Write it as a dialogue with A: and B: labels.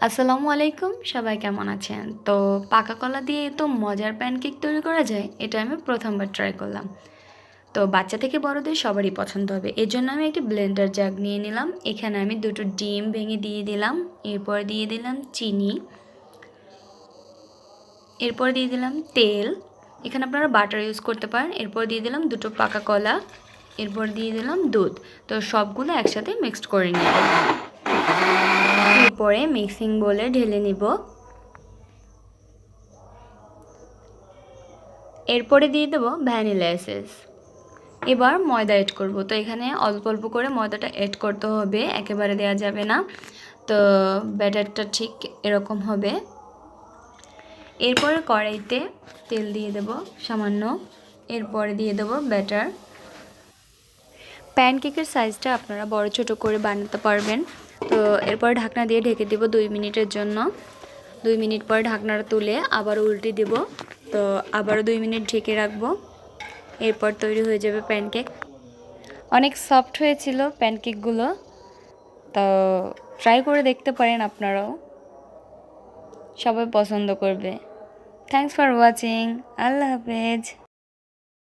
A: আসসালামু আলাইকুম, সবাই কেমন আছেন? তো পাকা কলা দিয়ে তো মজার প্যানকেক তৈরি করা যায়, এটা আমি প্রথমবার ট্রাই করলাম। তো বাচ্চা থেকে বড়দের সবারই পছন্দ হবে, এর জন্য আমি একটি ব্লেন্ডার জাগ নিয়ে নিলাম। এখানে আমি দুটো ডিম ভেঙে দিয়ে দিলাম, এরপর দিয়ে দিলাম চিনি, এরপর দিয়ে দিলাম তেল, এখানে আপনারা বাটার ইউজ করতে পারেন। এরপর দিয়ে দিলাম দুটো পাকা কলা, এরপর দিয়ে দিলাম দুধ। তো সবগুলো একসাথে মিক্সড করে নিব। এরপরে মিক্সিং বোলে ঢেলে নিব। এরপরে দিয়ে দেবো ভ্যানিলা এসেন্স। এবার ময়দা এড করব। তো এখানে অল্প অল্প করে ময়দাটা এড করতে হবে, একেবারে দেওয়া যাবে না। তো ব্যাটারটা ঠিক এরকম হবে। এরপরে কড়াইতে তেল দিয়ে দেব সামান্য, এরপরে দিয়ে দেব ব্যাটার। প্যানকেকের সাইজটা আপনারা বড় ছোট করে বানাতে পারবেন। তো এরপর ঢাকনা দিয়ে ঢেকে দেব 2 মিনিটের জন্য। 2 মিনিট পর ঢাকনাটা তুলে আবার উল্টে দেব। তো আবারও 2 মিনিট ঢেকে রাখবো। এরপর তৈরি হয়ে যাবে প্যানকেক। অনেক সফট হয়েছিল প্যানকেকগুলো, তো ট্রাই করে দেখতে পারেন আপনারাও, সবাই পছন্দ করবে। Thanks for watching. আল্লাহ হাফেজ।